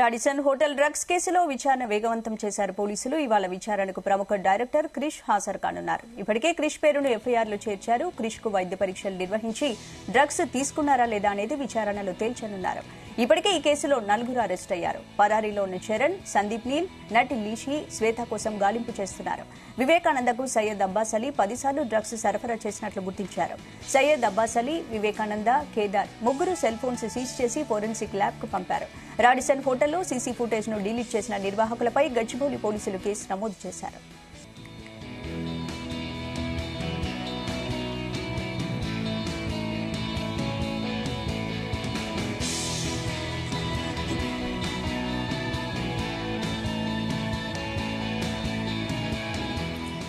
Radisson hotel drugs కేసులో విచారణ వేగవంతం చేశారు పోలీసులు. ఇవాళ విచారణకు ప్రముఖ డైరెక్టర్ క్రిష్ హాజరు కానున్నారు. ఇప్పటికే క్రిష్ పేరును ఎఫ్ఐఆర్లో చేర్చారు. క్రిష్ కు వైద్య పరీక్షలు నిర్వహించి డ్రగ్స్ తీసుకున్నారా లేదా అనేది విచారణలో తేల్చనున్నారు. ఇప్పటికే ఈ కేసులో 4 అరెస్ట్ అయ్యారు. పరారీలో ఉన్న చరణ్, సందీప్ నీల్, నటి లీషి, శ్వేత కోసం గాలింపు చేస్తున్నారు. వివేకానందకు సయ్యద్ అబ్బాస్ అలీ 10 సార్లు డ్రగ్స్ సరఫరా చేసినట్లు గుర్తించారు. సయ్యద్ అబ్బాస్ అలీ, వివేకానంద, కేదార్ ముగ్గురు సెల్ ఫోన్స్ సీజ్ చేసి ఫోరెన్సిక్ ల్యాబ్ కు పంపారు. రాడిసన్ హోటల్లో సీసీ ఫుటేజ్ ను డిలీట్ చేసిన నిర్వాహకులపై గచ్చిబౌలి పోలీసులు కేసు నమోదు చేశారు.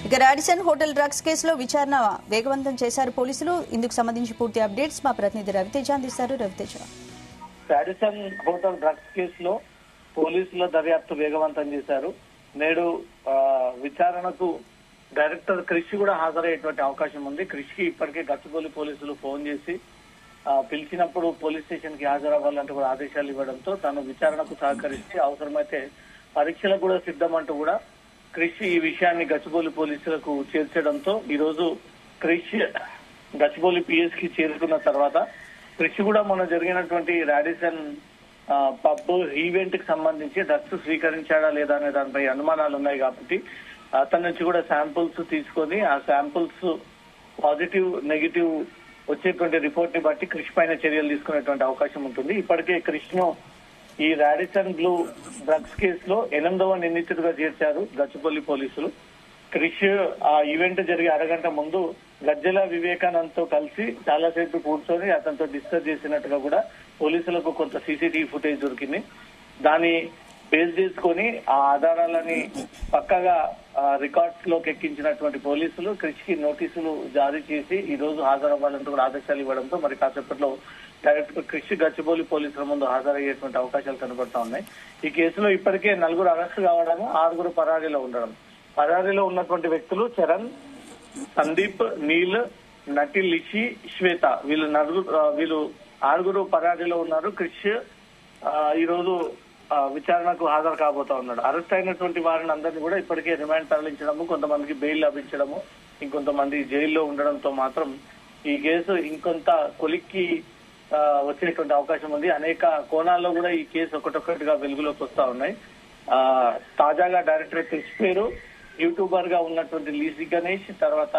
ఇక రాడిసన్ హోటల్ డ్రగ్స్ కేసులో విచారణ వేగవంతం చేశారు పోలీసులు. ఇందుకు సంబంధించి పూర్తి అప్డేట్స్ మా ప్రతినిధి రవితేజ అందిస్తారు. రవితేజ, రాడిసన్ హోటల్ డ్రగ్స్ కేసులో పోలీసుల దర్యాప్తు వేగవంతం చేశారు. నేడు విచారణకు డైరెక్టర్ క్రిష్ కూడా హాజరయ్యేటువంటి అవకాశం ఉంది. క్రిష్ కి ఇప్పటికే గచ్చిబౌలి పోలీసులు ఫోన్ చేసి పిలిచినప్పుడు పోలీస్ స్టేషన్ కి హాజరవ్వాలంటూ కూడా ఆదేశాలు ఇవ్వడంతో తాను విచారణకు సహకరించి అవసరమైతే పరీక్షలకు కూడా సిద్ధమంటూ కూడా క్రిష్ ఈ విషయాన్ని గచ్చిబౌలి పోలీసులకు చేర్చడంతో ఈ రోజు క్రిష్ గచ్చిబౌలి పిఎస్ కి చేరుకున్న తర్వాత క్రిష్ కూడా మొన్న జరిగినటువంటి రాడిసన్ పబ్ ఈవెంట్ కి సంబంధించి డ్రగ్స్ స్వీకరించాడా లేదా అనే దానిపై అనుమానాలు ఉన్నాయి కాబట్టి అతని నుంచి కూడా శాంపుల్స్ తీసుకొని ఆ శాంపుల్స్ పాజిటివ్ నెగిటివ్ వచ్చేటువంటి రిపోర్ట్ ని బట్టి క్రిష్ పైన చర్యలు తీసుకునేటువంటి అవకాశం ఉంటుంది. ఇప్పటికే క్రిష్ ను ఈ రాడిసన్ బ్లూ డ్రగ్స్ కేసులో 8వ నిందితుడిగా చేర్చారు గచ్చిబౌలి పోలీసులు. క్రిష్ ఆ ఈవెంట్ జరిగే అరగంట ముందు గజ్జల వివేకానంద్ తో కలిసి చాలాసేపు కూర్చొని అతనితో డిస్కస్ చేసినట్టుగా కూడా పోలీసులకు కొంత సీసీటీవీ ఫుటేజ్ దొరికింది. దాన్ని బేస్ చేసుకొని ఆ ఆధారాలని పక్కగా రికార్డ్స్ లోకి ఎక్కించినటువంటి పోలీసులు క్రిష్ కి నోటీసులు జారీ చేసి ఈ రోజు హాజరవ్వాలంటూ కూడా ఆదేశాలు ఇవ్వడంతో మరి కాసేపట్లో డైరెక్ట్ క్రిష్ గచ్చిబౌలి పోలీసుల ముందు హాజరయ్యేటువంటి అవకాశాలు కనబడతా ఉన్నాయి. ఈ కేసులో ఇప్పటికే 4 అరెస్టు కావడము, 6 పరారీలో ఉండడం. పరారీలో ఉన్నటువంటి వ్యక్తులు చరణ్, సందీప్, నీల్, నటి లిషి, శ్వేత వీళ్ళు 6 పరారీలో ఉన్నారు. క్రిష్ ఈ రోజు విచారణకు హాజరు కాబోతా ఉన్నాడు. అరెస్ట్ అయినటువంటి వారిని అందరినీ కూడా ఇప్పటికే రిమాండ్ తరలించడము, కొంతమందికి బెయిల్ లభించడము, ఇంకొంతమంది జైల్లో ఉండడంతో మాత్రం ఈ కేసు ఇంకొంత కొలిక్కి వచ్చేటువంటి అవకాశం ఉంది. అనేక కోణాల్లో కూడా ఈ కేసు ఒకటొక్కటిగా వెలుగులోకి వస్తా ఉన్నాయి. తాజాగా డైరెక్టర్ క్రిష్ పేరు, యూట్యూబర్ గా ఉన్నటువంటి లీసి గణేష్, తర్వాత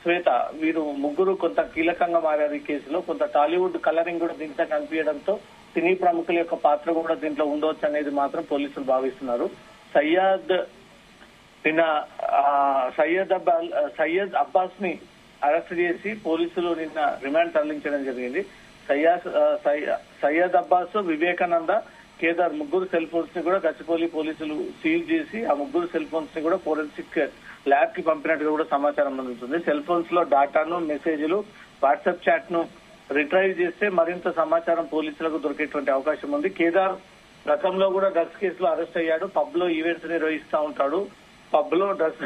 శ్వేత, వీరు ముగ్గురు కొంత కీలకంగా మారారు ఈ కేసులో. కొంత టాలీవుడ్ కలరింగ్ కూడా దీంట్లో కనిపించడంతో సినీ ప్రముఖుల యొక్క పాత్ర కూడా దీంట్లో ఉండవచ్చు అనేది మాత్రం పోలీసులు భావిస్తున్నారు. సయ్యద్ అబ్బాస్ ని అరెస్ట్ చేసి పోలీసులు నిన్న రిమాండ్ తరలించడం జరిగింది. సయ్యద్ అబ్బాస్, వివేకానంద, కేదార్ ముగ్గురు సెల్ ఫోన్స్ ని కూడా గచ్చిబౌలి పోలీసులు సీల్ చేసి ఆ ముగ్గురు సెల్ ఫోన్స్ ని కూడా ఫోరెన్సిక్ ల్యాబ్ కి పంపినట్టుగా కూడా సమాచారం అందుతుంది. సెల్ ఫోన్స్ లో డేటాను, మెసేజ్లు, వాట్సాప్ చాట్ ను రిట్రైవ్ చేస్తే మరింత సమాచారం పోలీసులకు దొరికేటువంటి అవకాశం ఉంది. కేదార్ గతంలో కూడా డ్రగ్స్ కేసులో అరెస్ట్ అయ్యాడు. పబ్ లో ఈవెంట్స్ నిర్వహిస్తూ ఉంటాడు. పబ్ లో డ్రగ్స్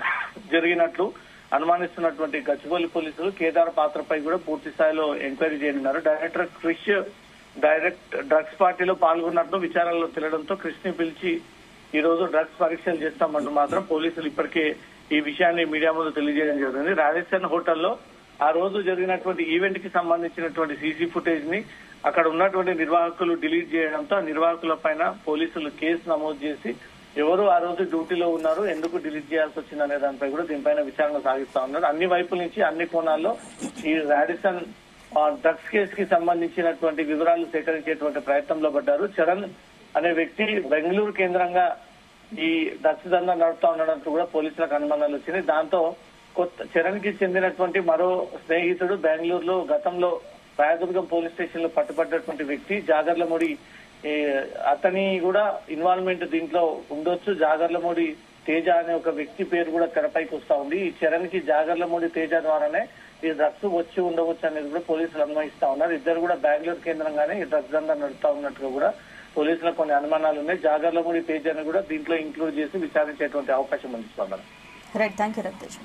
జరిగినట్లు అనుమానిస్తున్నటువంటి గచ్చిబౌలి పోలీసులు కేదార్ పాత్రపై కూడా పూర్తి స్థాయిలో ఎంక్వైరీ చేయనున్నారు. డైరెక్టర్ క్రిష్ డ్రగ్స్ పార్టీలో పాల్గొన్నట్లు విచారణలో తెలియడంతో క్రిష్ ని పిలిచి ఈ రోజు డ్రగ్స్ పరీక్షలు చేస్తామంటూ మాత్రం పోలీసులు ఇప్పటికే ఈ విషయాన్ని మీడియా ముందు తెలియజేయడం జరిగింది. రాడిసన్ హోటల్లో ఆ రోజు జరిగినటువంటి ఈవెంట్ కి సంబంధించినటువంటి సీసీ ఫుటేజ్ ని అక్కడ ఉన్నటువంటి నిర్వాహకులు డిలీట్ చేయడంతో ఆ నిర్వాహకుల పైన పోలీసులు కేసు నమోదు చేసి ఎవరు ఆ రోజు డ్యూటీలో ఉన్నారు, ఎందుకు డిలీట్ చేయాల్సి వచ్చింది అనే దానిపై కూడా దీనిపైన విచారణ సాగిస్తా ఉన్నారు. అన్ని వైపుల నుంచి అన్ని కోణాల్లో ఈ రాడిసన్ డ్రగ్స్ కేసు కి సంబంధించినటువంటి వివరాలు సేకరించేటువంటి ప్రయత్నంలో పడ్డారు. చరణ్ అనే వ్యక్తి బెంగళూరు కేంద్రంగా ఈ డ్రగ్స్ దందా నడుపుతా ఉండడంతో కూడా పోలీసులకు అనుమానాలు వచ్చినాయి. దాంతో చరణ్ కి చెందినటువంటి మరో స్నేహితుడు బెంగళూరులో గతంలో రాయదుర్గం పోలీస్ స్టేషన్ లో పట్టుబడ్డటువంటి వ్యక్తి జాగర్లమూడి, అతని కూడా ఇన్వాల్వ్మెంట్ దీంట్లో ఉండొచ్చు. జాగర్లమూడి తేజ అనే ఒక వ్యక్తి పేరు కూడా తెరపైకి వస్తా ఉంది. ఈ చరణ్ కి జాగర్లమూడి తేజ ద్వారానే ఈ డ్రగ్స్ వచ్చి ఉండవచ్చు అనేది కూడా పోలీసులు అనుమానిస్తా ఉన్నారు. ఇద్దరు కూడా బెంగళూరు కేంద్రంగానే ఈ డ్రగ్స్ దందా నడుపుతా ఉన్నట్టుగా కూడా పోలీసులకు కొన్ని అనుమానాలు ఉన్నాయి. జాగర్లమూడి తేజను కూడా దీంట్లో ఇంక్లూడ్ చేసి విచారించేటువంటి అవకాశం అందిస్తున్నారు. Right, thank you Raviteja.